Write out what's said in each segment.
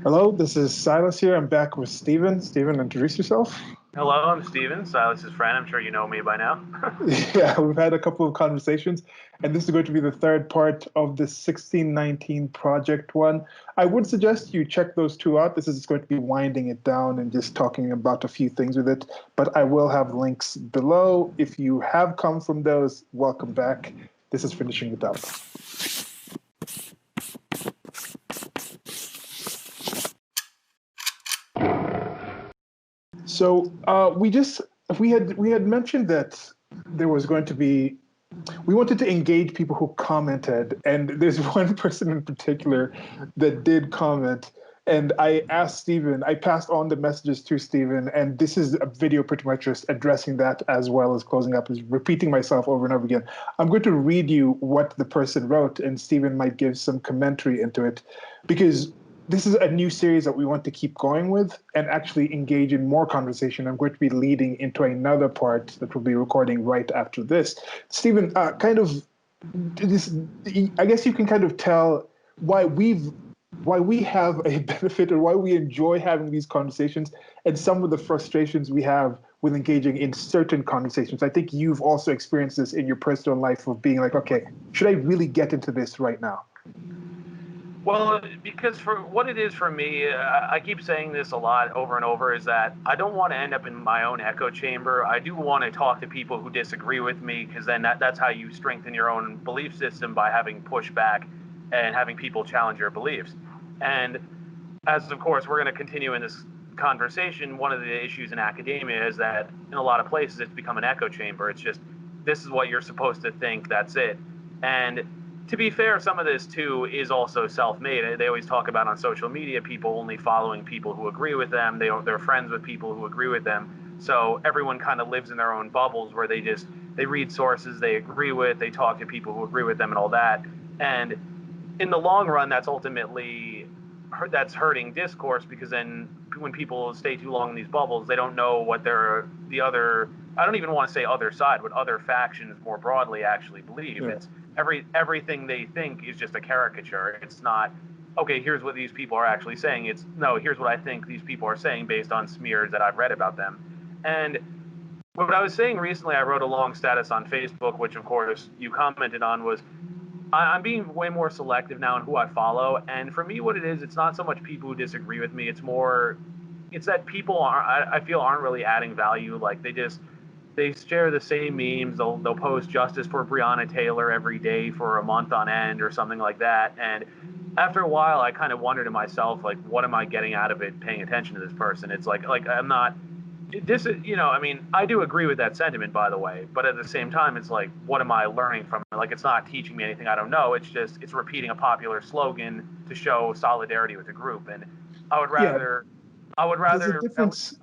Hello, this is Silas here. I'm back with Steven. Steven, introduce yourself. Hello, I'm Steven, Silas's friend. I'm sure you know me by now. Yeah, we've had a couple of conversations, and this is going to be the third part of the 1619 Project one. I would suggest you check those two out. This is going to be winding it down and just talking about a few things with it, but I will have links below. If you have come from those, welcome back. This is finishing it up. So we had mentioned that there was going to be we wanted to engage people who commented, and there's one person in particular that did comment. And I asked Stephen, I passed on the messages to Stephen, and this is a video pretty much just addressing that as well as closing up, is repeating myself over and over again. I'm going to read you what the person wrote, and Stephen might give some commentary into it, because this is a new series that we want to keep going with and actually engage in more conversation. I'm going to be leading into another part that we'll be recording right after this. Stephen, kind of this, I guess you can kind of tell why we have a benefit or why we enjoy having these conversations and some of the frustrations we have with engaging in certain conversations. I think you've also experienced this in your personal life of being like, okay, should I really get into this right now? Well, because for what it is for me, I keep saying this a lot over and over, is that I don't want to end up in my own echo chamber. I do want to talk to people who disagree with me, because then that's how you strengthen your own belief system, by having pushback and having people challenge your beliefs. And as of course we're going to continue in this conversation, one of the issues in academia is that in a lot of places it's become an echo chamber. It's just, this is what you're supposed to think, that's it. And to be fair, some of this too is also self-made. They always talk about on social media people only following people who agree with them. They're friends with people who agree with them. So everyone kind of lives in their own bubbles where they read sources they agree with, they talk to people who agree with them and all that. And in the long run, that's hurting discourse, because then when people stay too long in these bubbles, they don't know what the other, I don't even want to say other side, what other factions more broadly actually believe. Yeah. It's everything they think is just a caricature. It's not, okay, here's what these people are actually saying. It's, no, here's what I think these people are saying based on smears that I've read about them. And what I was saying recently, I wrote a long status on Facebook, which of course you commented on, was I'm being way more selective now in who I follow. And for me, what it is, it's not so much people who disagree with me. It's that people I feel aren't really adding value. Like they share the same memes. They'll post justice for Breonna Taylor every day for a month on end or something like that. And after a while, I kind of wonder to myself, like, what am I getting out of it paying attention to this person? It's like I'm not, this is, I mean, I do agree with that sentiment, by the way, but at the same time, it's like, what am I learning from it? Like, it's not teaching me anything I don't know. It's repeating a popular slogan to show solidarity with the group. And I would Yeah, rather, I would there's a rather, difference.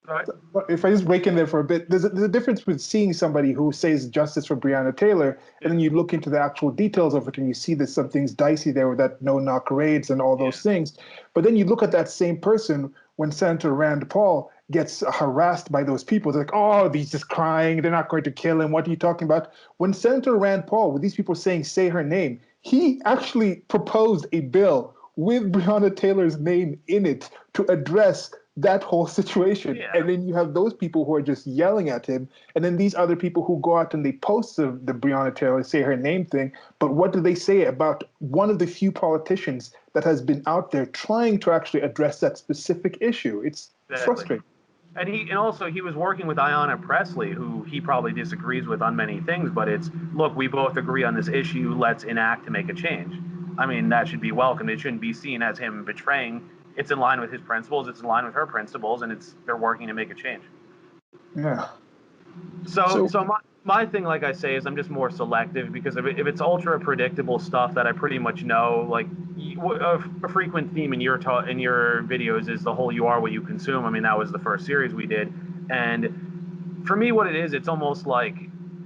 right? If I just break in there for a bit, there's a difference with seeing somebody who says justice for Breonna Taylor, and then you look into the actual details of it, and you see that something's dicey there with that no-knock raids and all Yeah. those things. But then you look at that same person when Senator Rand Paul gets harassed by those people. They're like, oh, he's just crying. They're not going to kill him. What are you talking about? When Senator Rand Paul, with these people saying, say her name, he actually proposed a bill with Breonna Taylor's name in it to address that whole situation. Yeah. And then you have those people who are just yelling at him. And then these other people who go out and they post the Breonna Taylor, say her name thing. But what do they say about one of the few politicians that has been out there trying to actually address that specific issue? It's Exactly. frustrating. And also he was working with Ayanna Pressley, who he probably disagrees with on many things, but it's, look, we both agree on this issue, let's enact to make a change. I mean, that should be welcomed. It shouldn't be seen as him betraying. It's in line with his principles, it's in line with her principles, and they're working to make a change. Yeah. So So my thing, like I say, is I'm just more selective, because if it's ultra predictable stuff that I pretty much know, like a frequent theme in in your videos is the whole "you are what you consume." I mean, that was the first series we did, and for me, what it is, it's almost like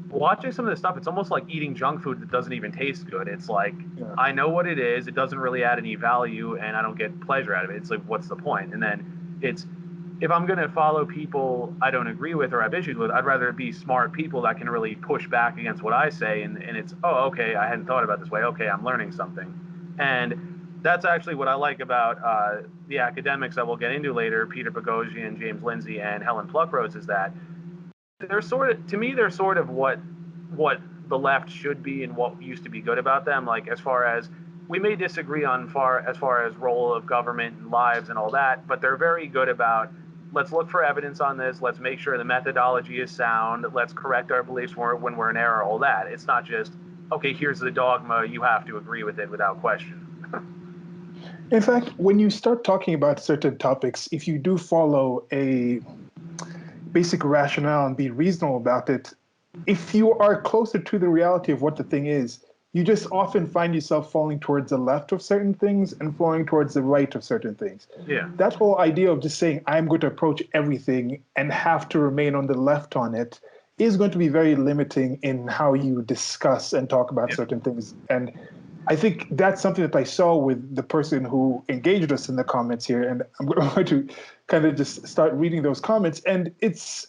watching some of this stuff. It's almost like eating junk food that doesn't even taste good. It's like, yeah. I know what it is. It doesn't really add any value, and I don't get pleasure out of it. It's like, what's the point? And then it's, if I'm going to follow people I don't agree with or have issues with, I'd rather it be smart people that can really push back against what I say. And it's, oh, okay, I hadn't thought about it this way. Okay, I'm learning something. And That's actually what I like about the academics that we'll get into later, Peter Boghossian, James Lindsay, and Helen Pluckrose, is that they're sort of, to me, they're sort of what the left should be and what used to be good about them. Like, as far as we may disagree on as far as role of government and lives and all that, but they're very good about, let's look for evidence on this. Let's make sure the methodology is sound. Let's correct our beliefs when we're in error. All that. It's not just, okay, here's the dogma. You have to agree with it without question. In fact, when you start talking about certain topics, if you do follow a basic rationale and be reasonable about it, if you are closer to the reality of what the thing is, you just often find yourself falling towards the left of certain things and falling towards the right of certain things. Yeah. That whole idea of just saying, I'm going to approach everything and have to remain on the left on it is going to be very limiting in how you discuss and talk about certain things. And I think that's something that I saw with the person who engaged us in the comments here. And I'm going to kind of just start reading those comments. And it's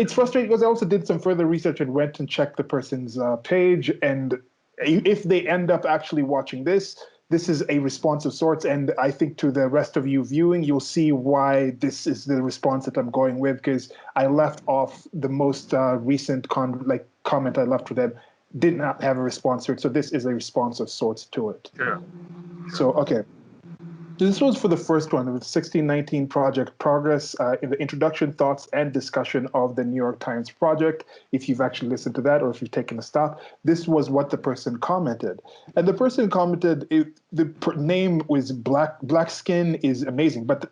frustrating because I also did some further research and went and checked the person's page. And if they end up actually watching this, this is a response of sorts. And I think to the rest of you viewing, you'll see why this is the response that I'm going with, because I left off the most recent comment I left with them. Did not have a response to it. So this is a response of sorts to it. Sure. So, okay. This was for the first one, the 1619 Project Progress, in the introduction, thoughts, and discussion of the New York Times project. If you've actually listened to that or if you've taken a stop, this was what the person commented. And the person commented, name was Black Skin is amazing. But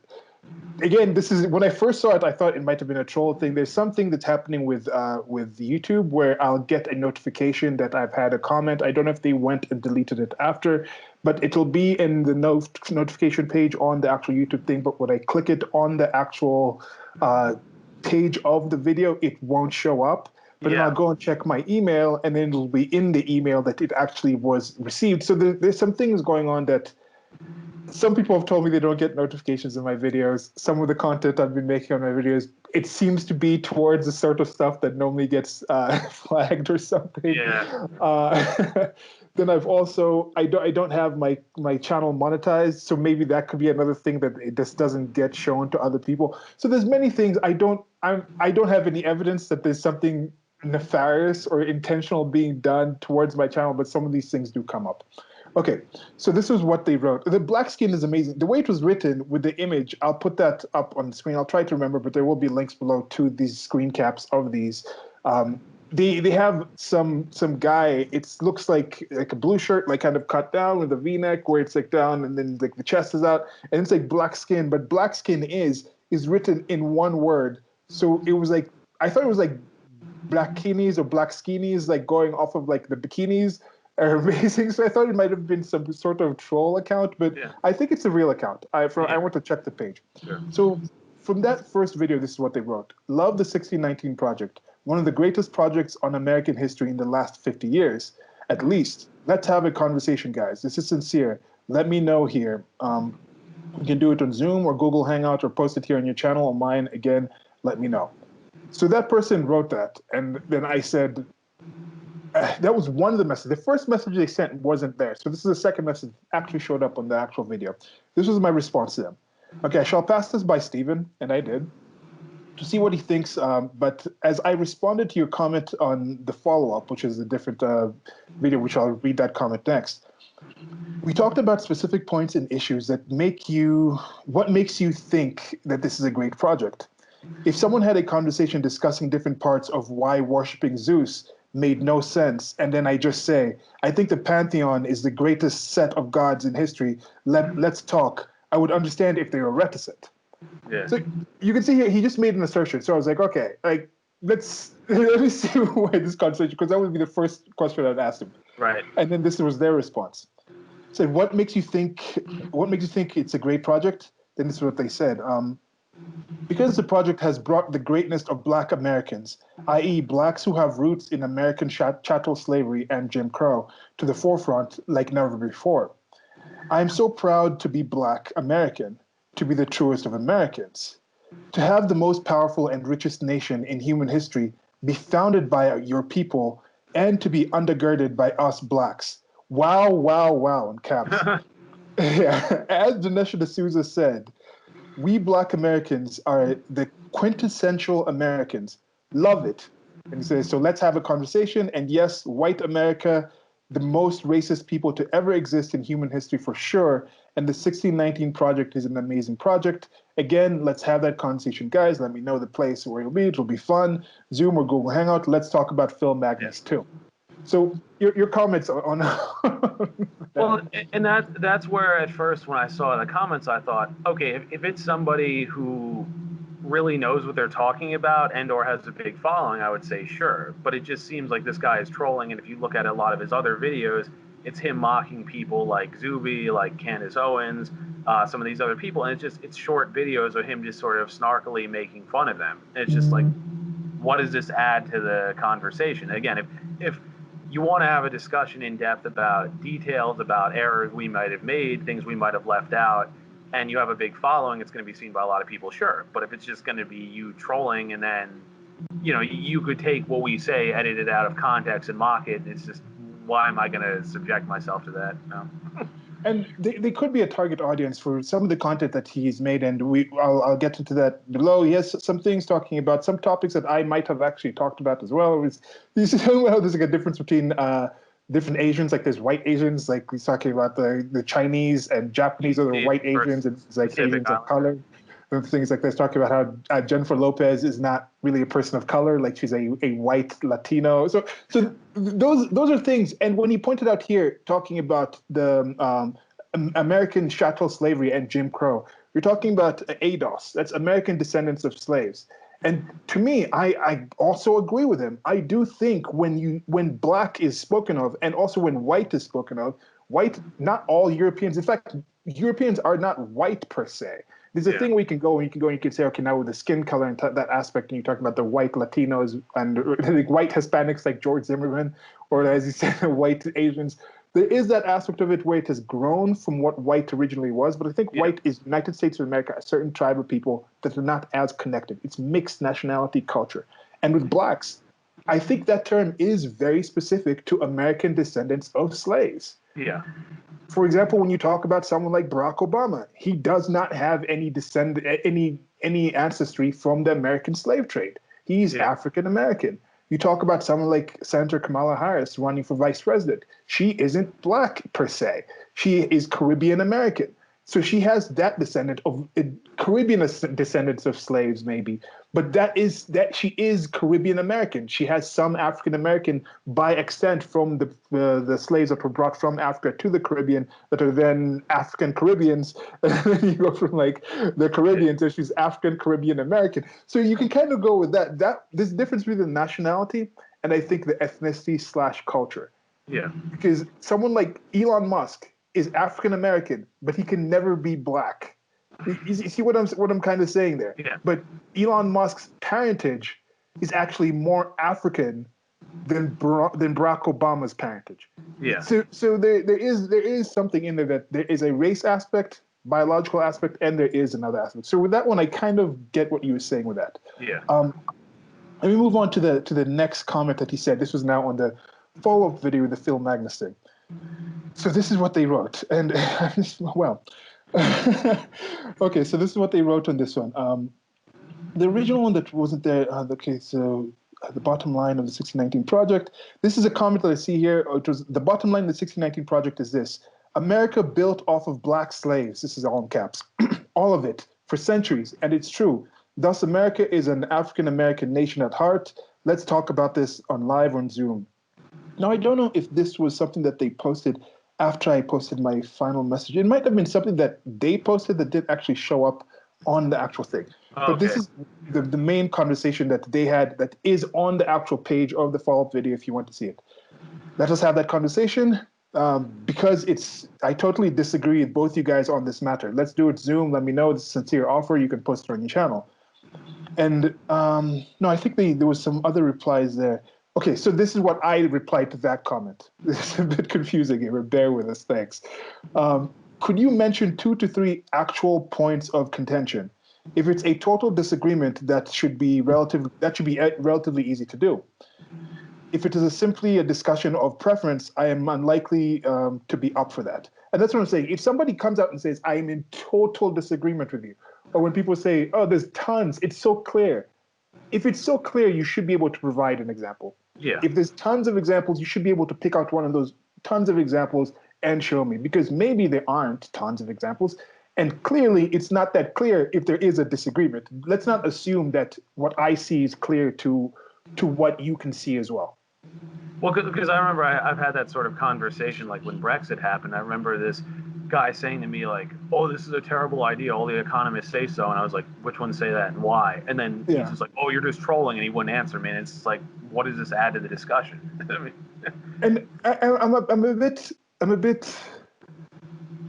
again, this is when I first saw it, I thought it might have been a troll thing. There's something that's happening with YouTube where I'll get a notification that I've had a comment. I don't know if they went and deleted it after, but it'll be in the notification page on the actual YouTube thing. But when I click it on the actual page of the video, it won't show up. But then I'll go and check my email, and then it'll be in the email that it actually was received. So there's some things going on that some people have told me they don't get notifications in my videos. Some of the content I've been making on my videos, it seems to be towards the sort of stuff that normally gets flagged or something. Yeah. Then I've also, I don't have my channel monetized, so maybe that could be another thing that it just doesn't get shown to other people. So there's many things I don't have any evidence that there's something nefarious or intentional being done towards my channel, but some of these things do come up. Okay, so this is what they wrote. The black skin is amazing. The way it was written with the image, I'll put that up on the screen. I'll try to remember, but there will be links below to these screen caps of these. They have some guy. It looks like a blue shirt, like kind of cut down with a V-neck, where it's like down, and then like the chest is out, and it's like black skin. But black skin is written in one word. So it was like, I thought it was like blackinis or black skinnies, like going off of like the bikinis are amazing. So I thought it might have been some sort of troll account, but I think it's a real account. I went to check the page. Sure. So from that first video, this is what they wrote. Love the 1619 Project. One of the greatest projects on American history in the last 50 years, at least. Let's have a conversation, guys. This is sincere. Let me know here. You can do it on Zoom or Google Hangout or post it here on your channel or mine. Again, let me know. So that person wrote that, and then I said, that was one of the messages. The first message they sent wasn't there. So this is the second message that actually showed up on the actual video. This was my response to them. Okay, I shall pass this by Stephen, and I did, to see what he thinks. But as I responded to your comment on the follow-up, which is a different video, which I'll read that comment next, we talked about specific points and issues that what makes you think that this is a great project? If someone had a conversation discussing different parts of why worshiping Zeus made no sense, and then I just say, I think the Pantheon is the greatest set of gods in history, let's talk, I would understand if they were reticent. Yeah. So you can see here, he just made an assertion. So I was like, okay, like let me see where this conversation, because that would be the first question I'd asked him. Right. And then this was their response. Said, what makes you think it's a great project? Then this is what they said. Because the project has brought the greatness of Black Americans, i.e. Blacks who have roots in American chattel slavery and Jim Crow, to the forefront like never before. I am so proud to be Black American, to be the truest of Americans. To have the most powerful and richest nation in human history be founded by your people and to be undergirded by us Blacks. Wow, wow, wow, in caps. Yeah, as Dinesh D'Souza said, we Black Americans are the quintessential Americans. Love it. And he says, so let's have a conversation. And yes, white America, the most racist people to ever exist in human history for sure. And the 1619 Project is an amazing project. Again, let's have that conversation, guys. Let me know the place where it'll be. It'll be fun. Zoom or Google Hangout. Let's talk about Phil Magnus too. So your comments on Well, and that's where at first when I saw the comments, I thought, okay, if it's somebody who really knows what they're talking about and or has a big following, I would say sure. But it just seems like this guy is trolling, and if you look at a lot of his other videos, it's him mocking people like Zuby, like Candace Owens, some of these other people, and it's short videos of him just sort of snarkily making fun of them. And it's just like, what does this add to the conversation? Again, if you want to have a discussion in depth about details, about errors we might have made, things we might have left out, and you have a big following, it's going to be seen by a lot of people, sure. But if it's just going to be you trolling and then, you could take what we say, edit it out of context and mock it, it's just, why am I going to subject myself to that? No. And they could be a target audience for some of the content that he's made, and I'll get into that below. He has some things talking about some topics that I might have actually talked about as well. He's talking about there's like a difference between different Asians, like there's white Asians, like he's talking about the Chinese and Japanese are the white Asians, and it's like Asians of color. And things like this, talking about how Jennifer Lopez is not really a person of color, like she's a white Latino. So those are things. And when he pointed out here, talking about the American chattel slavery and Jim Crow, you're talking about ADOS. That's American Descendants of Slaves. And to me, I also agree with him. I do think when black is spoken of, and also when white is spoken of, white, not all Europeans. In fact, Europeans are not white per se. There's a thing we can go and you can say, okay, now with the skin color and that aspect, and you talk about the white Latinos and like white Hispanics like George Zimmerman, or as you said, white Asians. There is that aspect of it where it has grown from what white originally was, but I think white is United States of America, a certain tribe of people that are not as connected. It's mixed nationality culture. And with blacks, I think that term is very specific to American descendants of slaves. Yeah. For example, when you talk about someone like Barack Obama, he does not have any ancestry from the American slave trade. He's African American. You talk about someone like Senator Kamala Harris running for vice president. She isn't black per se. She is Caribbean American. So she has that Caribbean descendants of slaves, maybe, but she is Caribbean American. She has some African American by extent from the slaves that were brought from Africa to the Caribbean that are then African Caribbeans. And then you go from like the Caribbean to she's African Caribbean American. So you can kind of go with that. There's a difference between the nationality and I think the ethnicity / culture. Yeah. Because someone like Elon Musk is African American, but he can never be black. You see what I'm kind of saying there? Yeah. But Elon Musk's parentage is actually more African than Barack Obama's parentage. Yeah. So there is something in there that there is a race aspect, biological aspect, and there is another aspect. So with that one, I kind of get what you were saying with that. Yeah. Let me move on to the next comment that he said. This was now on the follow-up video with the Phil Magnus thing. So this is what they wrote, and well, okay. So this is what they wrote on this one. The original one that wasn't there. Okay, so the bottom line of the 1619 Project. This is a comment that I see here. It was the bottom line of the 1619 Project is this: America built off of black slaves. This is all in caps. All of it for centuries, and it's true. Thus, America is an African American nation at heart. Let's talk about this on live on Zoom. Now, I don't know if this was something that they posted after I posted my final message. It might have been something that they posted that didn't actually show up on the actual thing. But this is the main conversation that they had that is on the actual page of the follow-up video if you want to see it. Let us have that conversation because I totally disagree with both you guys on this matter. Let's do it Zoom. Let me know. It's a sincere offer. You can post it on your channel. And no, I think there was some other replies there. Okay, so this is what I replied to that comment. This is a bit confusing here, but bear with us, thanks. Could you mention 2 to 3 actual points of contention? If it's a total disagreement, that should be relatively easy to do. If it is simply a discussion of preference, I am unlikely to be up for that. And that's what I'm saying. If somebody comes out and says, I'm in total disagreement with you, or when people say, oh, there's tons, it's so clear. If it's so clear, you should be able to provide an example. Yeah. If there's tons of examples, you should be able to pick out one of those tons of examples and show me, because maybe there aren't tons of examples. And clearly, it's not that clear if there is a disagreement. Let's not assume that what I see is clear to what you can see as well. Well, because I remember I've had that sort of conversation, like when Brexit happened. I remember this guy saying to me, like, oh, this is a terrible idea. All the economists say so. And I was like, which ones say that and why? And then he's just like, oh, you're just trolling. And he wouldn't answer me. And it's like, what does this add to the discussion? And I'm a bit.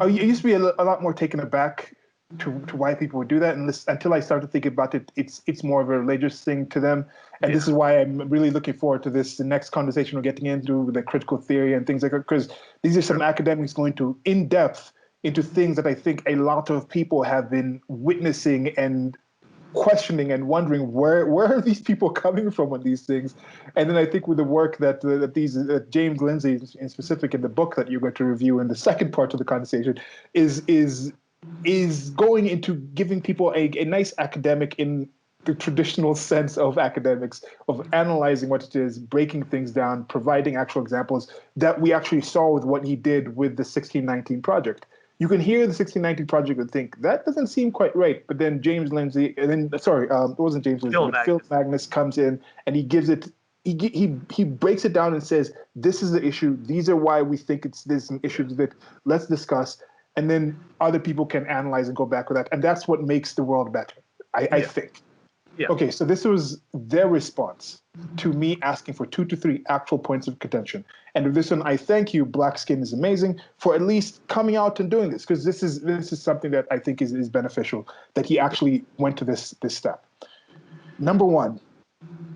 I used to be a lot more taken aback to why people would do that, and until I started thinking about it, it's more of a religious thing to them, and this is why I'm really looking forward to the next conversation we're getting into with the critical theory and things like that, because these are some academics going to in depth into things that I think a lot of people have been witnessing and questioning and wondering where are these people coming from on these things. And then I think with the work that James Lindsay in specific in the book that you're going to review in the second part of the conversation is going into giving people a nice academic in the traditional sense of academics, of analyzing what it is, breaking things down, providing actual examples that we actually saw with what he did with the 1619 project. You can hear the 1619 project and think, that doesn't seem quite right. But then James Lindsay, and then, sorry, it wasn't James Lindsay, but Phil Magnus comes in and he gives it, he breaks it down and says, this is the issue. These are why we think there's some issues with it. Let's discuss. And then other people can analyze and go back with that. And that's what makes the world better, I think. Yeah. Okay, so this was their response to me asking for 2 to 3 actual points of contention. And with this one, I thank you, Black Skin is Amazing, for at least coming out and doing this, because this is something that I think is beneficial, that he actually went to this step. Number 1,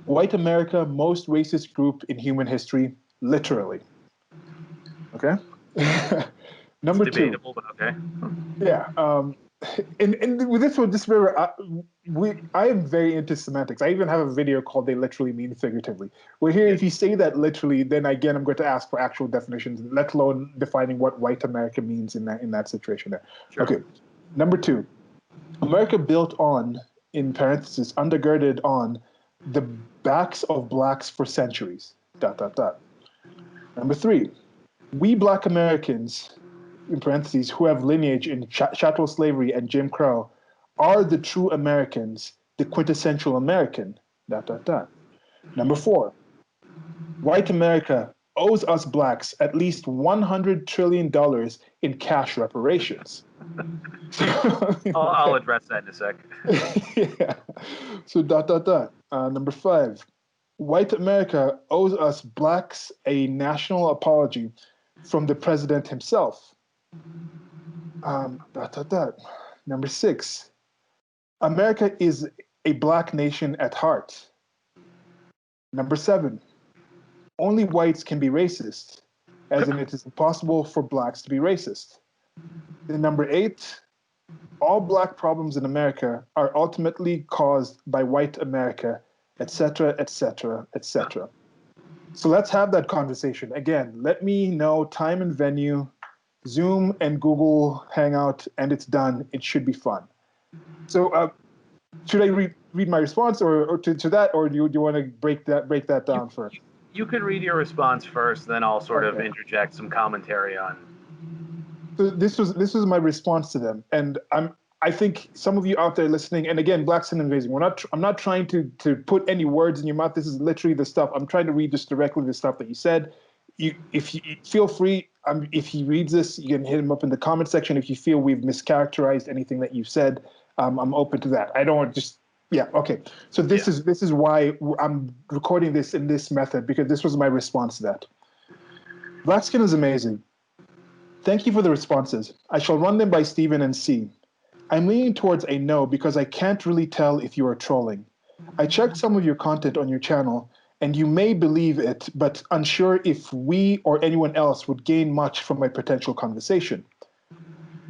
white America, most racist group in human history, literally. Okay? Number it's debatable, 2. But okay. Yeah. And with this one, I am very into semantics. I even have a video called "They Literally Mean Figuratively." Where here, if you say that literally, then again, I'm going to ask for actual definitions, let alone defining what white America means in that situation there. Sure. Okay. Number 2, America built on, in parentheses, undergirded on the backs of blacks for centuries. ... Number 3, we Black Americans, in parentheses, who have lineage in chattel slavery and Jim Crow, are the true Americans, the quintessential American, ... Number 4, white America owes us blacks at least $100 trillion in cash reparations. I'll address that in a sec. Yeah. So ... Number 5, white America owes us blacks a national apology from the president himself. ... Number 6, America is a black nation at heart. Number 7, only whites can be racist, as in it is impossible for blacks to be racist. Then number 8, all black problems in America are ultimately caused by white America, etc., etc., etc. So let's have that conversation. Again, let me know time and venue, Zoom and Google Hangout, and it's done. It should be fun. So should I read my response or to that, or do you want to break that down first? You could read your response first, then I'll sort of interject some commentary on. So this was my response to them, and I think some of you out there listening, and again, Black Skin Amazing, I'm not trying to put any words in your mouth. This is literally the stuff. I'm trying to read just directly the stuff that you said. If you feel free, if he reads this, you can hit him up in the comment section. If you feel we've mischaracterized anything that you've said, I'm open to that. I don't want just, yeah, okay. So this is why I'm recording this in this method, because this was my response to that. Black Skin is Amazing. Thank you for the responses. I shall run them by Stephen and see. I'm leaning towards a no because I can't really tell if you are trolling. I checked some of your content on your channel, and you may believe it, but unsure if we or anyone else would gain much from a potential conversation.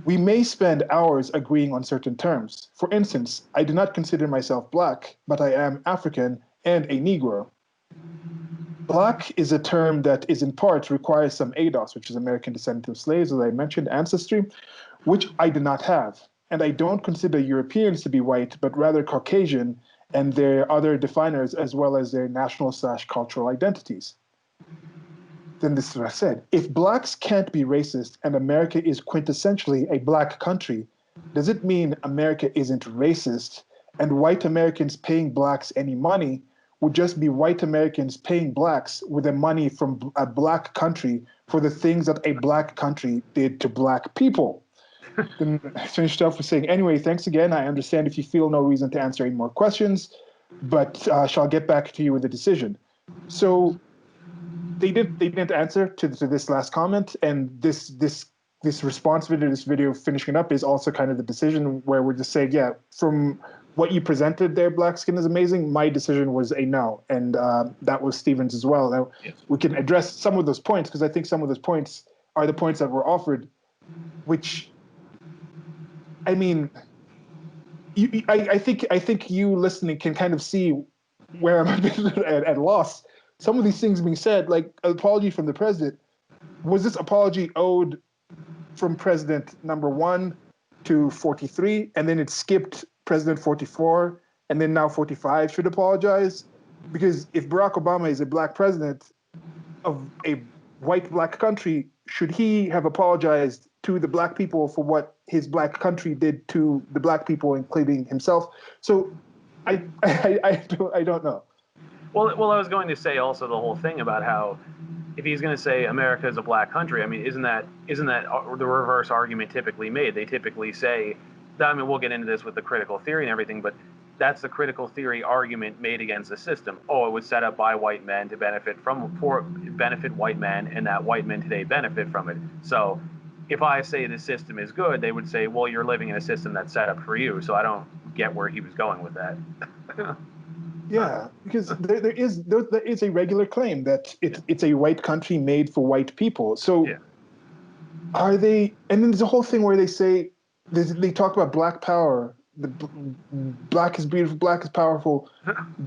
We may spend hours agreeing on certain terms. For instance, I do not consider myself black, but I am African and a Negro. Black is a term that is in part requires some ADOS, which is American Descendant of Slaves, as I mentioned, ancestry, which I do not have. And I don't consider Europeans to be white, but rather Caucasian and their other definers, as well as their national/cultural identities. Then this is what I said. If blacks can't be racist and America is quintessentially a black country, does it mean America isn't racist and white Americans paying blacks any money would just be white Americans paying blacks with the money from a black country for the things that a black country did to black people? Then I finished off with saying, anyway, thanks again. I understand if you feel no reason to answer any more questions, but shall get back to you with a decision. So they didn't answer to this last comment, and this response video, this video finishing it up, is also kind of the decision where we're just saying, yeah, from what you presented there, Black Skin is amazing. My decision was a no, and that was Stevens as well. Now Yes. we can address some of those points because I think some of those points are the points that were offered, which, I mean, I think you listening can kind of see where I'm a bit at loss. Some of these things being said, like an apology from the president, was this apology owed from president number 1 to 43, and then it skipped president 44, and then now 45 should apologize? Because if Barack Obama is a black president of a white black country, should he have apologized to the black people for what his black country did to the black people, including himself? So I don't know. Well, I was going to say also the whole thing about how if he's going to say America is a black country, I mean, isn't that the reverse argument typically made? They typically say, I mean, we'll get into this with the critical theory and everything, but that's the critical theory argument made against the system. Oh, it was set up by white men to benefit white men, and that white men today benefit from it. So if I say the system is good, they would say, well, you're living in a system that's set up for you. So I don't get where he was going with that. Yeah, because there is a regular claim that it's a white country made for white people. So Yeah. are they? And then there's a whole thing where they say they talk about black power. Black is beautiful, black is powerful,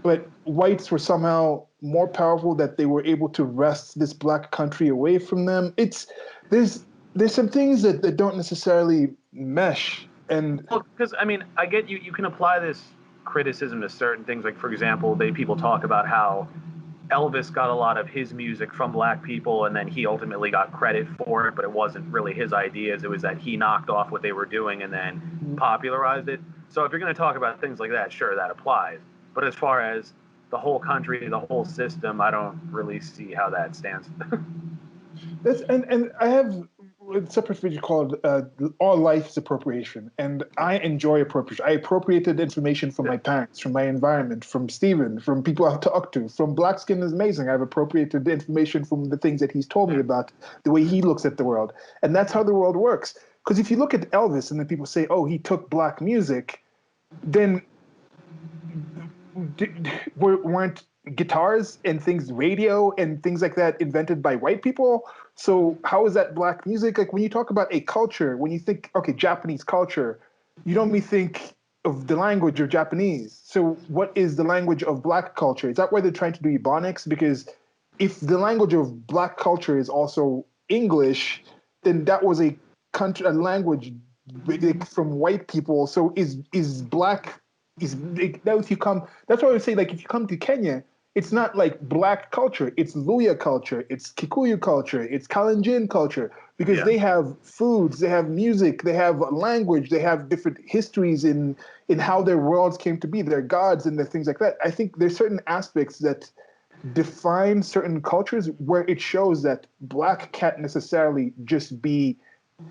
but whites were somehow more powerful, that they were able to wrest this black country away from them. There's some things that don't necessarily mesh. And Well, because I mean, I get you can apply this criticism to certain things. Like, for example, people talk about how Elvis got a lot of his music from black people, and then he ultimately got credit for it, but it wasn't really his ideas. It was that he knocked off what they were doing and then popularized it. So if you're going to talk about things like that, sure, that applies. But as far as the whole country, the whole system, I don't really see how that stands. and I have a separate video called All Life is Appropriation, and I enjoy appropriation. I appropriated information from my parents, from my environment, from Steven, from people I've talked to, from Black Skin is Amazing. I've appropriated the information from the things that he's told me about, the way he looks at the world. And that's how the world works. Because if you look at Elvis and then people say, oh, he took black music, then weren't guitars and things, radio and things like that, invented by white people? So how is that black music? Like, when you talk about a culture, when you think, okay, Japanese culture, you don't think of the language of Japanese. So what is the language of black culture? Is that why they're trying to do Ebonics? Because if the language of black culture is also English, then that was a language from white people. So is black is now if you come, that's why I would say, like, if you come to Kenya, it's not like black culture, it's Luya culture, it's Kikuyu culture, it's Kalenjin culture, because they have foods, they have music, they have language, they have different histories in how their worlds came to be, their gods and their things like that. I think there's certain aspects that define certain cultures where it shows that black can't necessarily just be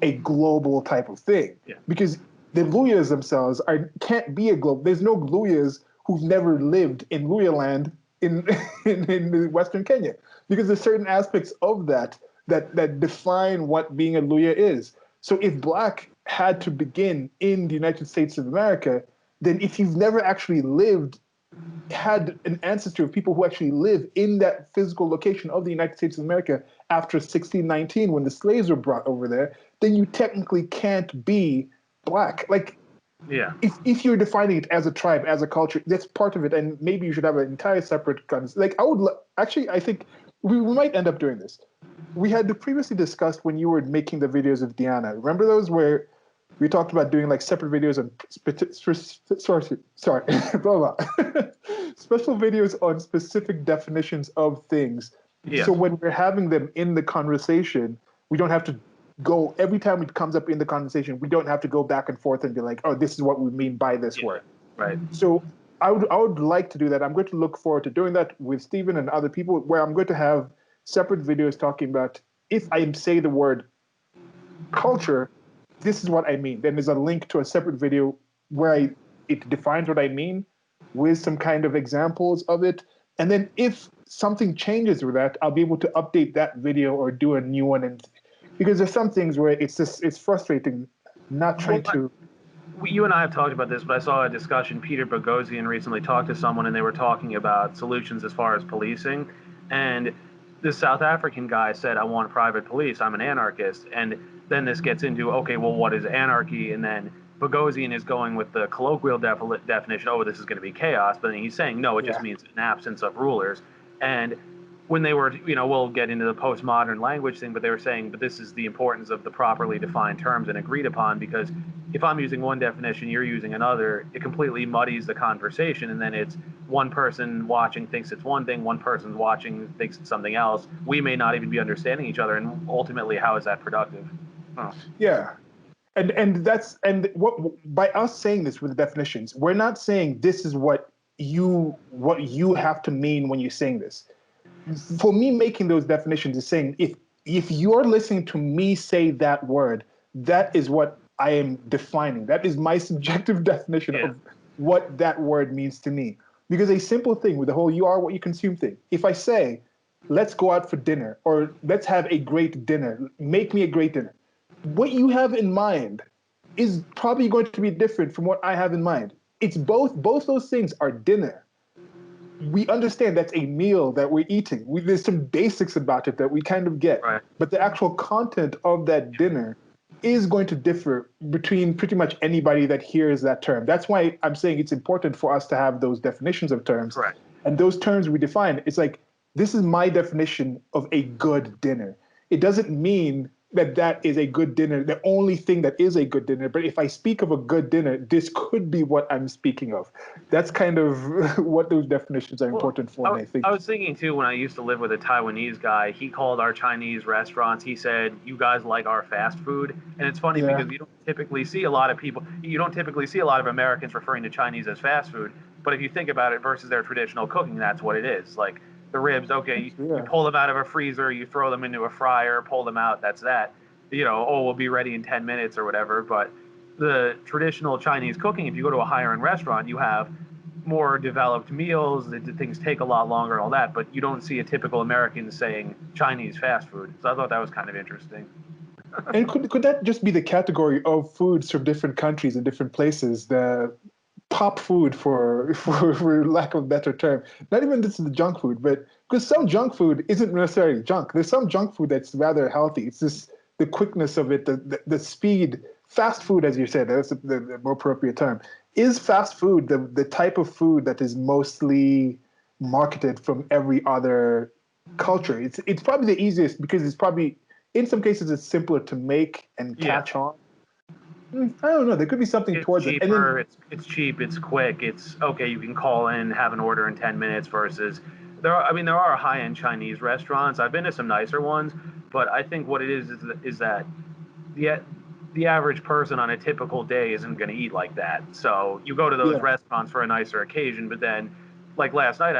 a global type of thing. Yeah. Because the Luyas themselves can't be a global. There's no Luyas who've never lived in Luya land in Western Kenya, because there's certain aspects of that define what being a Luya is. So if black had to begin in the United States of America, then if you've never actually had an ancestor of people who actually live in that physical location of the United States of America after 1619, when the slaves were brought over there, then you technically can't be black. Like, Yeah. If you're defining it as a tribe, as a culture, that's part of it, and maybe you should have an entire separate like actually I think we might end up doing this. We had previously discussed when you were making the videos of Diana. Remember those where we talked about doing like separate videos on sorry blah blah special videos on specific definitions of things. Yes. So when we're having them in the conversation, we don't have to go every time it comes up in the conversation. We don't have to go back and forth and be like, oh, this is what we mean by this Yeah. word. Right. So I would like to do that. I'm going to look forward to doing that with Stephen and other people, where I'm going to have separate videos talking about if I say the word culture, this is what I mean. Then there's a link to a separate video where it defines what I mean with some kind of examples of it. And then if something changes with that, I'll be able to update that video or do a new one. And because there's some things where it's frustrating not trying to. You and I have talked about this, but I saw a discussion. Peter Boghossian recently talked to someone, and they were talking about solutions as far as policing. And this South African guy said, "I want private police. I'm an anarchist." And then this gets into, okay, well, what is anarchy? And then Boghossian is going with the colloquial definition. Oh, this is going to be chaos. But then he's saying, no, it just means an absence of rulers. And when they were, we'll get into the postmodern language thing, but they were saying, but this is the importance of the properly defined terms and agreed upon, because if I'm using one definition, you're using another, it completely muddies the conversation. And then it's one person watching thinks it's one thing, one person watching thinks it's something else. We may not even be understanding each other. And ultimately, how is that productive? Oh. Yeah. And what by us saying this with the definitions, we're not saying this is what you have to mean when you're saying this. For me, making those definitions is saying if you're listening to me say that word, that is what I am defining. That is my subjective definition of what that word means to me. Because a simple thing with the whole "you are what you consume" thing, if I say, let's go out for dinner, or let's have a great dinner, make me a great dinner, what you have in mind is probably going to be different from what I have in mind. It's both those things are dinner. We understand that's a meal that we're eating. There's some basics about it that we kind of get. Right. But the actual content of that dinner is going to differ between pretty much anybody that hears that term. That's why I'm saying it's important for us to have those definitions of terms. Right. And those terms we define, it's like, this is my definition of a good dinner. It doesn't mean that is a good dinner, the only thing that is a good dinner. But if I speak of a good dinner, this could be what I'm speaking of. That's kind of what those definitions are important for. And I think I was thinking too, when I used to live with a Taiwanese guy, he called our Chinese restaurants, he said, "You guys like our fast food." And it's funny because you don't typically see a lot of Americans referring to Chinese as fast food. But if you think about it versus their traditional cooking, that's what it is. Like the ribs, okay, you pull them out of a freezer, you throw them into a fryer, pull them out, that's that. We'll be ready in 10 minutes or whatever. But the traditional Chinese cooking, if you go to a higher end restaurant, you have more developed meals, things take a lot longer and all that, but you don't see a typical American saying Chinese fast food. So I thought that was kind of interesting. And could that just be the category of foods from different countries and different places? The pop food, for lack of a better term. Not even this is the junk food, but because some junk food isn't necessarily junk. There's some junk food that's rather healthy. It's just the quickness of it, the speed. Fast food, as you said, that's the more appropriate term. Is fast food the type of food that is mostly marketed from every other culture? It's probably the easiest because it's probably, in some cases, it's simpler to make and catch on. I don't know. There could be something towards cheaper, it. And then, it's cheap, it's quick, it's okay. You can call in, have an order in 10 minutes. Versus there are high-end Chinese restaurants. I've been to some nicer ones, but I think what it is that the average person on a typical day isn't going to eat like that. So you go to those restaurants for a nicer occasion, but then, like last night,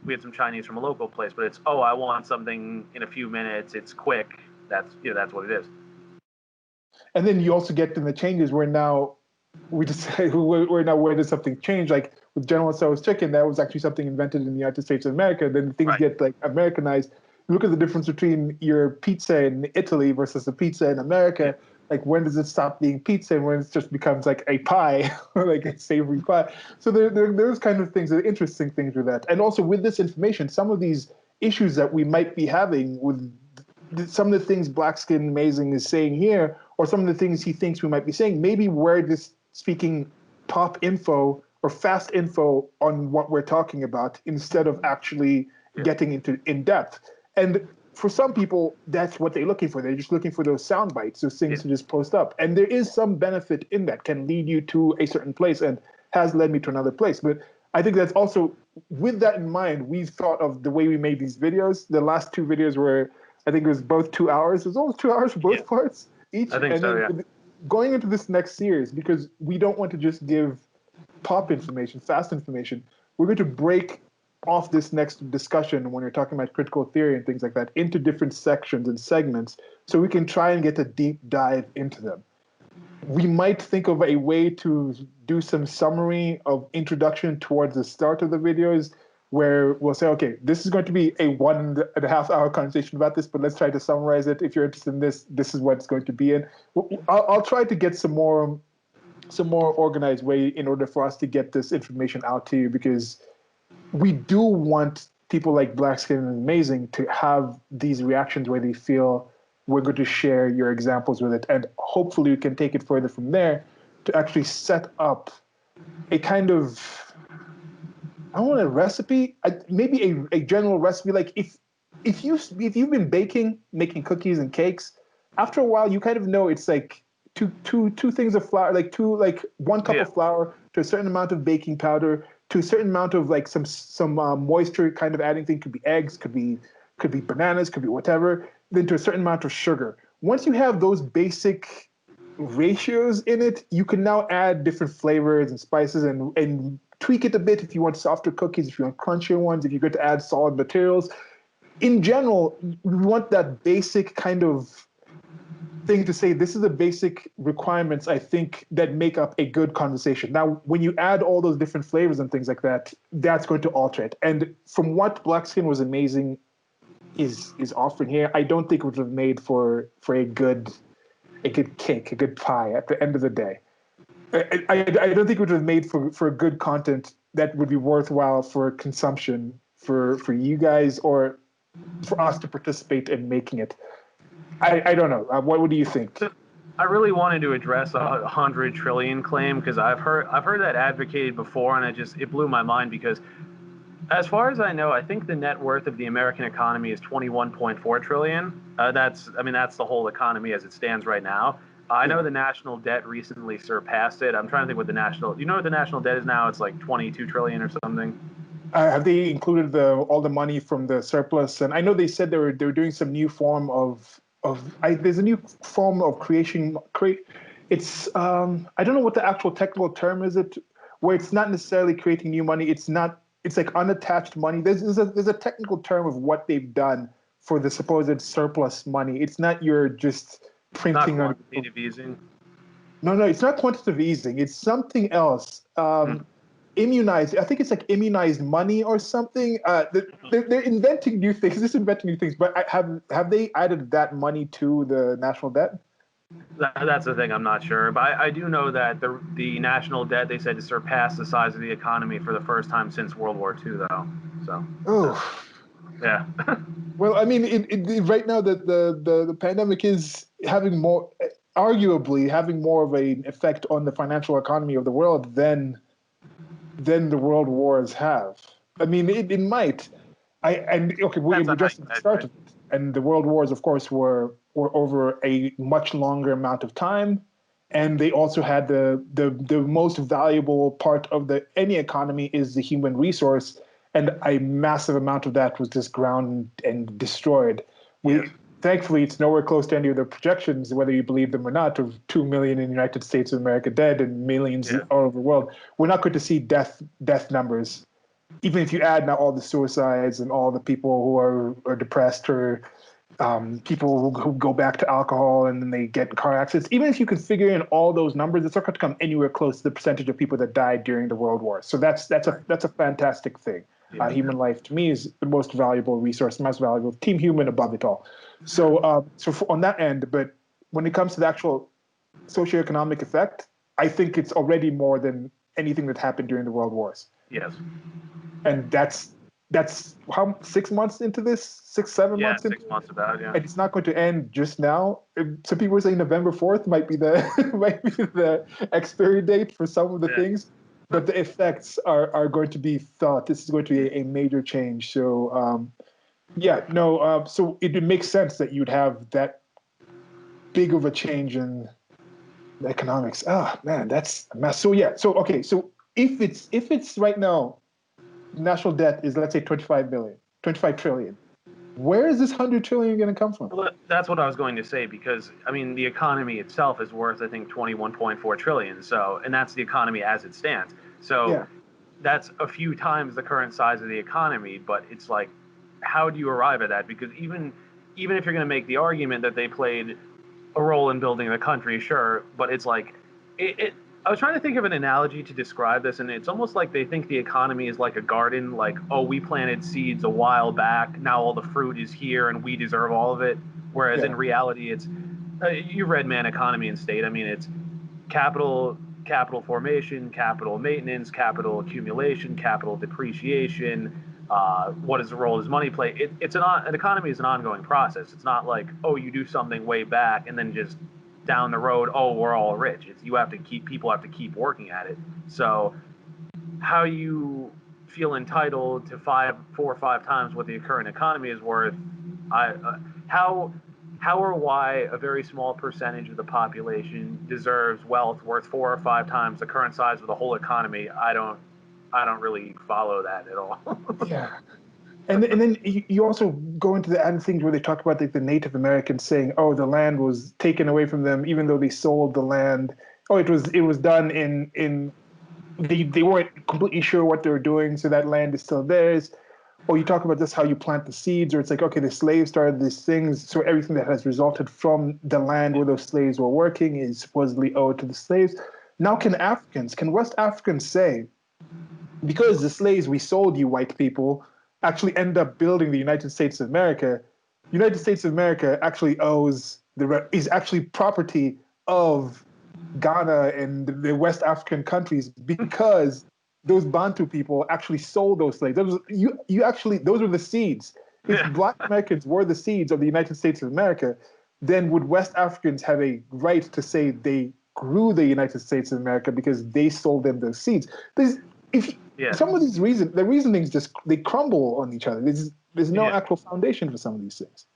we had some Chinese from a local place, but it's, I want something in a few minutes. It's quick. That's what it is. And then you also get in the changes where now we decide we're now where does something change? Like with General Tso's chicken, that was actually something invented in the United States of America. Then things get like Americanized. You look at the difference between your pizza in Italy versus the pizza in America. Like when does it stop being pizza and when it just becomes like a pie, like a savory pie? So there's kind of things, interesting things with that. And also with this information, some of these issues that we might be having with some of the things Black Skin Amazing is saying here, or some of the things he thinks we might be saying, maybe where this speaking top info or fast info on what we're talking about instead of actually getting into in depth. And for some people, that's what they're looking for. They're just looking for those sound bites, those things to just post up. And there is some benefit in that, can lead you to a certain place and has led me to another place. But I think that's also, with that in mind, we've thought of the way we made these videos. The last two videos were, I think it was both 2 hours. It was almost 2 hours for both parts each. I think so, yeah. Going into this next series, because we don't want to just give pop information, fast information, we're going to break off this next discussion when you're talking about critical theory and things like that into different sections and segments so we can try and get a deep dive into them. We might think of a way to do some summary of introduction towards the start of the videos where we'll say, okay, this is going to be a 1.5 hour conversation about this, but let's try to summarize it. If you're interested in this, this is what it's going to be in. I'll try to get some more organized way in order for us to get this information out to you, because we do want people like Black Skin and Amazing to have these reactions where they feel we're going to share your examples with it. And hopefully we can take it further from there to actually set up a kind of, I don't want a recipe, maybe a general recipe. Like if you've been making cookies and cakes, after a while you kind of know it's like two things of flour, like 1 cup of flour to a certain amount of baking powder to a certain amount of like some moisture kind of adding thing. Could be eggs, could be bananas, could be whatever. Then to a certain amount of sugar. Once you have those basic ratios in it, you can now add different flavors and spices and tweak it a bit if you want softer cookies, if you want crunchier ones, if you're going to add solid materials. In general, we want that basic kind of thing to say, this is the basic requirements, I think, that make up a good conversation. Now, when you add all those different flavors and things like that, that's going to alter it. And from what Black Skin Was Amazing is offering here, I don't think it would have made for a good cake, a good pie at the end of the day. I don't think it would have made for good content that would be worthwhile for consumption for you guys or for us to participate in making it. I don't know. What do you think? I really wanted to address a 100 trillion claim because I've heard that advocated before, and it blew my mind because, as far as I know, I think the net worth of the American economy is 21.4 trillion. That's the whole economy as it stands right now. I know the national debt recently surpassed it. I'm trying to think what the national. You know what the national debt is now? It's like 22 trillion or something. Have they included all the money from the surplus? And I know they said they were doing some new form of there's a new form of it's I don't know what the actual technical term is, where it's not necessarily creating new money. It's like unattached money. There's a technical term of what they've done for the supposed surplus money. It's not you're just printing on quantitative easing. No, it's not quantitative easing. It's something else. Immunized. I think it's like immunized money or something. They're inventing new things. But have they added that money to the national debt? That's the thing. I'm not sure, but I do know that the national debt, they said, to surpass the size of the economy for the first time since World War II, though. So. Yeah. Well, I mean, right now the pandemic is arguably having more of an effect on the financial economy of the world than the world wars have. I mean, it might. We're just at the start of it, and the world wars, of course, were over a much longer amount of time, and they also had the most valuable part of any economy is the human resource, and a massive amount of that was just ground and destroyed. Thankfully, it's nowhere close to any of the projections, whether you believe them or not, of 2 million in the United States of America dead and millions all over the world. We're not going to see death numbers, even if you add now all the suicides and all the people who are depressed or people who go back to alcohol and then they get in car accidents. Even if you can figure in all those numbers, it's not going to come anywhere close to the percentage of people that died during the World War. So that's a fantastic thing. Human life, to me, is the most valuable resource, most valuable. Team human above it all. So, on that end, but when it comes to the actual socioeconomic effect, I think it's already more than anything that happened during the World Wars. Yes. And that's that's how 6 months into this, 6, 7 Yeah, months into 6 months about, yeah. and it's not going to end just now. Some people are saying November 4th might be the might be the expiry date for some of the Yeah. things, but the effects are going to be felt. This is going to be a major change. So yeah, no. So it makes sense that you'd have that big of a change in the economics. Ah, man, that's a mess. So yeah. So okay. So if it's right now, national debt is, let's say, 25 trillion. Where is this 100 trillion going to come from? Well, that's what I was going to say, because I mean the economy itself is worth, I think, 21.4 trillion. So, and that's the economy as it stands. So Yeah. that's a few times the current size of the economy. But it's like, how do you arrive at that? Because even if you're going to make the argument that they played a role in building the country, sure, but it's like it I was trying to think of an analogy to describe this, and it's almost like they think the economy is like a garden. Like, oh, we planted seeds a while back, now all the fruit is here and we deserve all of it. Whereas Yeah. in reality, it's you read Man, Economy and State. I mean, it's capital formation, capital maintenance, capital accumulation, capital depreciation. What is the role does money play? An economy is an ongoing process. It's not like, oh, you do something way back and then just down the road, oh, we're all rich. It's people have to keep working at it. So how you feel entitled to 4 or 5 times what the current economy is worth, how or why a very small percentage of the population deserves wealth worth 4 or 5 times the current size of the whole economy, I don't really follow that at all. Yeah. And then you also go into the end things where they talk about the Native Americans saying, oh, the land was taken away from them, even though they sold the land. Oh, it was done in they weren't completely sure what they were doing, so that land is still theirs. Or you talk about just how you plant the seeds, or it's like, okay, the slaves started these things, so everything that has resulted from the land where those slaves were working is supposedly owed to the slaves. Now, can West Africans say, because the slaves we sold you, white people, actually end up building the United States of America, United States of America actually is actually property of Ghana and the West African countries because those Bantu people actually sold those slaves. Those were the seeds. If Yeah. Black Americans were the seeds of the United States of America, then would West Africans have a right to say they grew the United States of America because they sold them those seeds? If Yeah. some of these the reasonings just they crumble on each other. There's no Yeah. actual foundation for some of these things.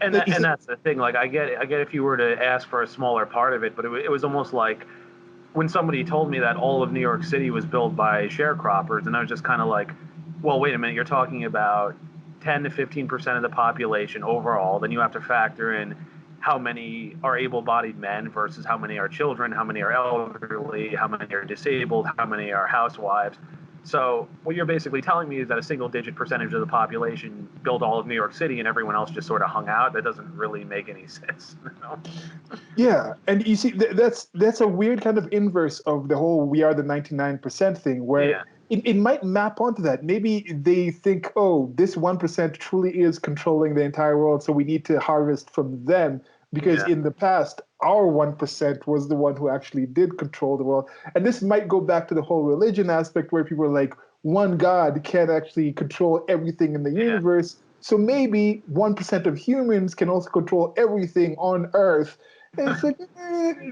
And that's the thing. Like, I get if you were to ask for a smaller part of it, but it was almost like when somebody told me that all of New York City was built by sharecroppers, and I was just kind of like, well, wait a minute, you're talking about 10 to 15% of the population overall. Then you have to factor in how many are able-bodied men versus how many are children, how many are elderly, how many are disabled, how many are housewives. So what you're basically telling me is that a single-digit percentage of the population built all of New York City and everyone else just sort of hung out. That doesn't really make any sense. You know? Yeah, and you see, that's a weird kind of inverse of the whole "we are the 99% thing, where Yeah. it might map onto that. Maybe they think, oh, this 1% truly is controlling the entire world, so we need to harvest from them because Yeah. in the past, our 1% was the one who actually did control the world. And this might go back to the whole religion aspect where people are like, one God can't actually control everything in the Yeah. universe. So maybe 1% of humans can also control everything on Earth. And it's like,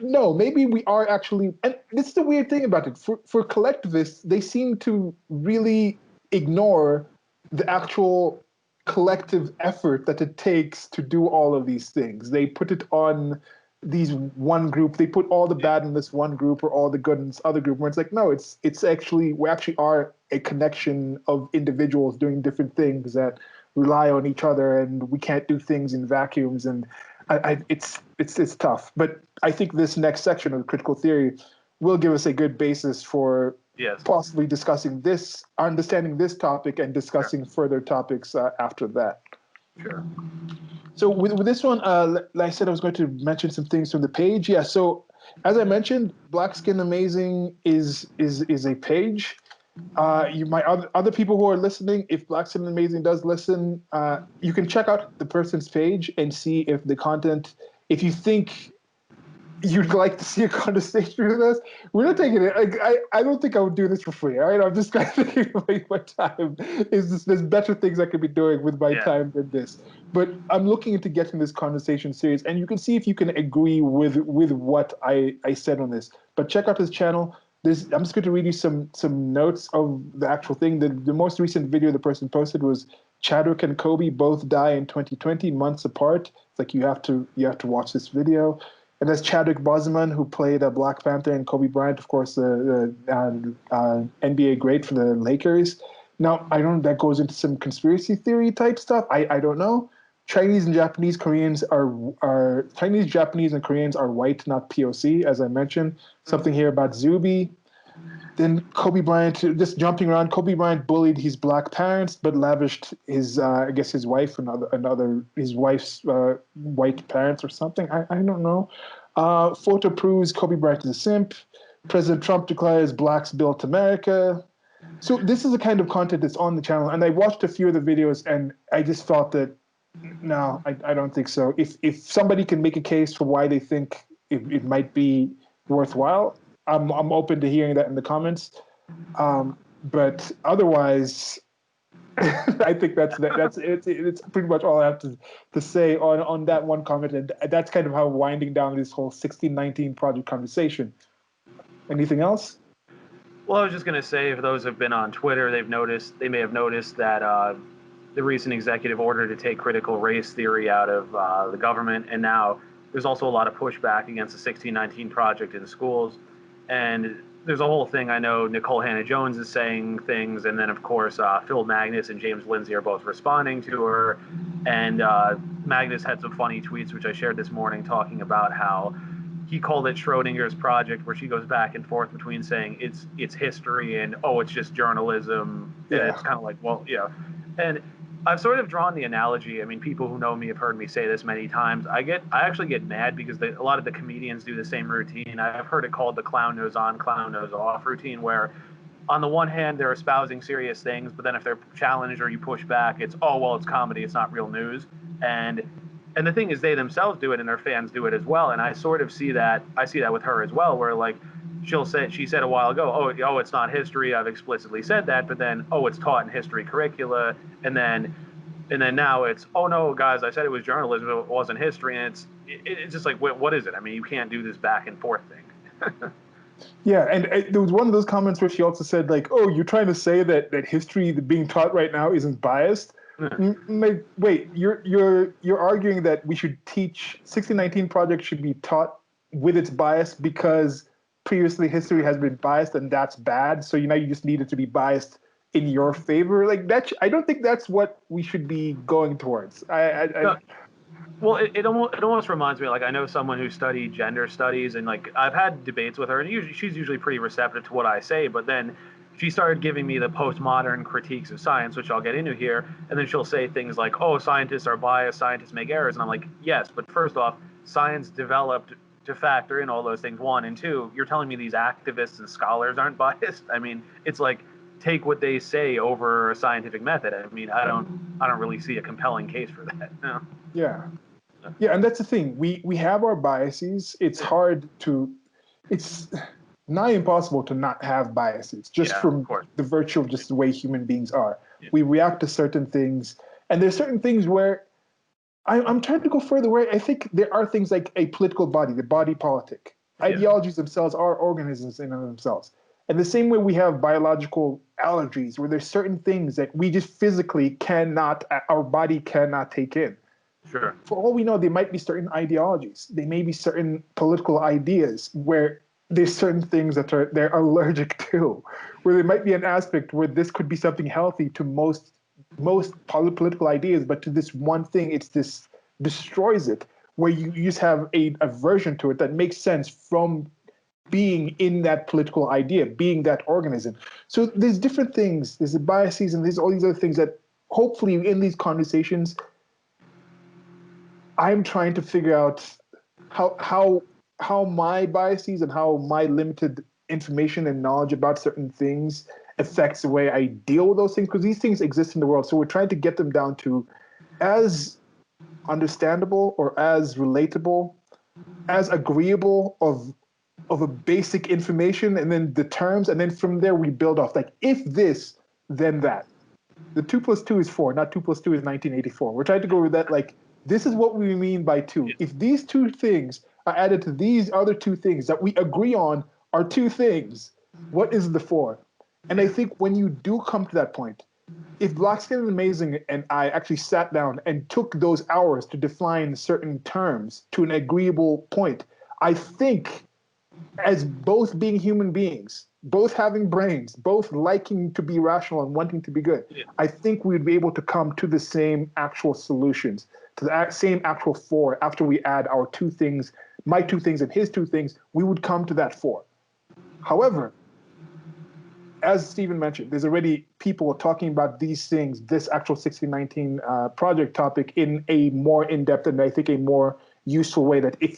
no, maybe we are actually, and this is the weird thing about it. For collectivists, they seem to really ignore the actual collective effort that it takes to do all of these things. They put it on these one group. They put all the bad in this one group or all the good in this other group. Where it's like, no, it's actually we actually are a connection of individuals doing different things that rely on each other, and we can't do things in vacuums. And it's tough. But I think this next section of critical theory will give us a good basis for Yes. possibly discussing this, understanding this topic, and discussing further topics after that. Sure. So with this one, like I said, I was going to mention some things from the page. Yeah. So as I mentioned, Black Skin Amazing is a page. You might other people who are listening, if Black Skin Amazing does listen, you can check out the person's page and see if the content, if you think you'd like to see a conversation with us, we're not taking it. Like, I don't think I would do this for free. All right, I'm just kind of thinking like my time is this. There's better things I could be doing with my Yeah. time than this. But I'm looking into getting this conversation serious, and you can see if you can agree with what I said on this. But check out his channel. I'm just going to read you some notes of the actual thing. The most recent video the person posted was Chadwick and Kobe both die in 2020, months apart. It's like you have to watch this video. And that's Chadwick Boseman, who played Black Panther, and Kobe Bryant, of course, the NBA great for the Lakers. Now, I don't. That goes into some conspiracy theory type stuff. I don't know. Chinese, Japanese, and Koreans are white, not POC, as I mentioned. Something here about Zuby. Then Kobe Bryant, just jumping around. Kobe Bryant bullied his black parents, but lavished his, I guess, his wife and his wife's white parents or something. I don't know. Photo proves Kobe Bryant is a simp. President Trump declares blacks built America. So this is the kind of content that's on the channel, and I watched a few of the videos, and I just thought that no, I don't think so. If somebody can make a case for why they think it might be worthwhile, I'm open to hearing that in the comments. But otherwise, I think that's it's pretty much all I have to say on that one comment, and that's kind of how winding down this whole 1619 project conversation. Anything else? Well, I was just going to say, for those who've been on Twitter, they may have noticed that the recent executive order to take critical race theory out of the government, and now there's also a lot of pushback against the 1619 Project in schools. And there's a whole thing. I know Nicole Hannah-Jones is saying things, and then of course Phil Magnus and James Lindsay are both responding to her. And Magnus had some funny tweets, which I shared this morning, talking about how he called it Schrodinger's project, where she goes back and forth between saying it's history and it's just journalism. Yeah. And it's kind of like, well, yeah. And I've sort of drawn the analogy. I mean, people who know me have heard me say this many times. I actually get mad because a lot of the comedians do the same routine. I've heard it called the clown nose on, clown nose off routine, where on the one hand they're espousing serious things, but then if they're challenged or you push back, it's it's comedy, it's not real news. And the thing is, they themselves do it, and their fans do it as well. And I sort of see that. I see that with her as well, where like she said a while ago, it's not history. I've explicitly said that, but then it's taught in history curricula, and then now it's no, guys, I said it was journalism, it wasn't history, and it's just like, what is it? I mean, you can't do this back and forth thing. Yeah, and there was one of those comments where she also said like, you're trying to say that history being taught right now isn't biased. Wait, you're arguing that we should teach 1619 Project should be taught with its bias because previously history has been biased and that's bad. So now you just need it to be biased in your favor. Like that, I don't think that's what we should be going towards. Well, it almost reminds me, like, I know someone who studied gender studies, and like I've had debates with her, and she's usually pretty receptive to what I say, but then she started giving me the postmodern critiques of science, which I'll get into here, and then she'll say things like, scientists are biased, scientists make errors, and I'm like, yes, but first off, science developed to factor in all those things, one, and two, you're telling me these activists and scholars aren't biased? I mean, it's like, take what they say over a scientific method. I mean, I don't really see a compelling case for that. No. Yeah, and that's the thing. We have our biases. It's nigh impossible to not have biases, just from the virtue of just the way human beings are. Yeah. We react to certain things, and there's certain things where I'm trying to go further, where I think there are things like a political body, the body politic. Yeah. Ideologies themselves are organisms in and of themselves. And the same way we have biological allergies, where there's certain things that we just physically our body cannot take in. Sure. For all we know, there might be certain ideologies. There may be certain political ideas where there's certain things that they're allergic to, where there might be an aspect where this could be something healthy to most political ideas, but to this one thing, destroys it, where you just have a aversion to it that makes sense from being in that political idea, being that organism. So there's different things, there's the biases, and there's all these other things that hopefully in these conversations, I'm trying to figure out how my biases and how my limited information and knowledge about certain things affects the way I deal with those things, because these things exist in the world. So we're trying to get them down to as understandable or as relatable as agreeable of a basic information, and then the terms, and then from there we build off. Like, if this, then that. The 2 plus 2 is 4, not 2 plus 2 is 1984. We're trying to go with that. Like, this is what we mean by 2. If these 2 things are added to these other 2 things that we agree on are 2 things, what is the 4? And I think when you do come to that point, if Black Skin is Amazing and I actually sat down and took those hours to define certain terms to an agreeable point, I think, as both being human beings, both having brains, both liking to be rational and wanting to be good, I think we'd be able to come to the same actual solutions, to the same actual 4 after we add our 2 things, my 2 things and his 2 things, we would come to that 4. However, as Stephen mentioned, there's already people talking about these things, this actual 1619 project topic, in a more in-depth and I think a more useful way, that if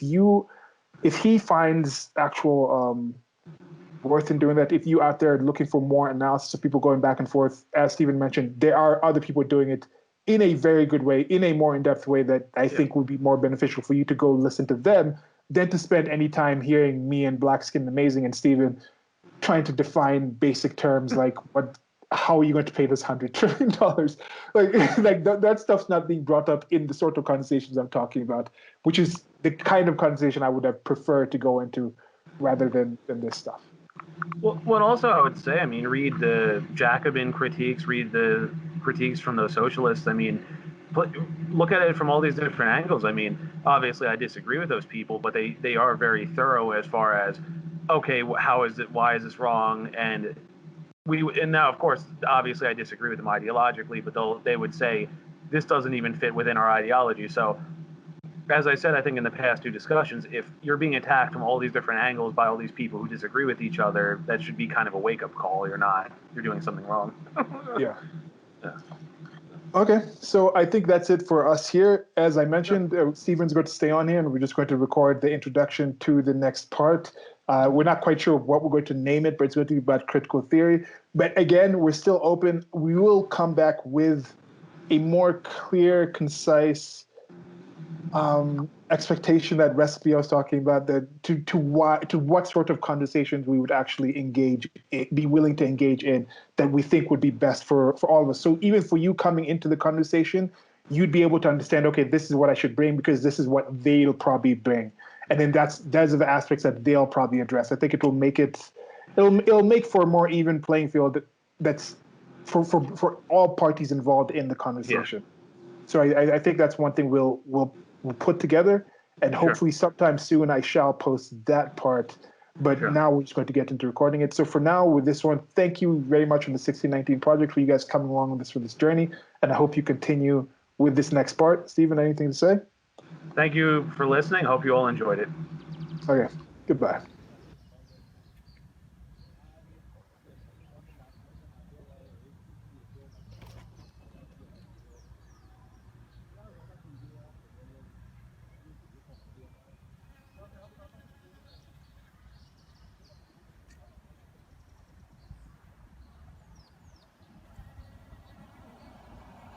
he finds actual worth in doing that, if you out there looking for more analysis of people going back and forth, as Stephen mentioned, there are other people doing it in a very good way, in a more in-depth way that I think would be more beneficial for you to go listen to them than to spend any time hearing me and Black Skin Amazing and Stephen trying to define basic terms like how are you going to pay this $100 trillion? Like that stuff's not being brought up in the sort of conversations I'm talking about, which is the kind of conversation I would have preferred to go into rather than this stuff. Well, also I would say, I mean, read the Jacobin critiques, read the critiques from those socialists. I mean, look at it from all these different angles. I mean, obviously I disagree with those people, but they are very thorough as far as, okay, how is it? Why is this wrong? And now, of course, obviously I disagree with them ideologically, but they would say this doesn't even fit within our ideology. So, as I said, I think in the past 2 discussions, if you're being attacked from all these different angles by all these people who disagree with each other, that should be kind of a wake-up call. You're doing something wrong. Yeah. Okay, so I think that's it for us here. As I mentioned, Stephen's going to stay on here, and we're just going to record the introduction to the next part. We're not quite sure what we're going to name it, but it's going to be about critical theory. But again, we're still open. We will come back with a more clear, concise expectation, that recipe I was talking about, that to what sort of conversations we would actually be willing to engage in, that we think would be best for all of us. So even for you coming into the conversation, you'd be able to understand, okay, this is what I should bring because this is what they'll probably bring. And then those are the aspects that they'll probably address. I think it'll make for a more even playing field that's for all parties involved in the conversation. Yeah. So I think that's one thing we'll put together, and hopefully sometime soon I shall post that part. But now we're just going to get into recording it. So for now, with this one, thank you very much on the 1619 project for you guys coming along with this for this journey, and I hope you continue with this next part. Stephen, anything to say? Thank you for listening. Hope you all enjoyed it. Okay, goodbye.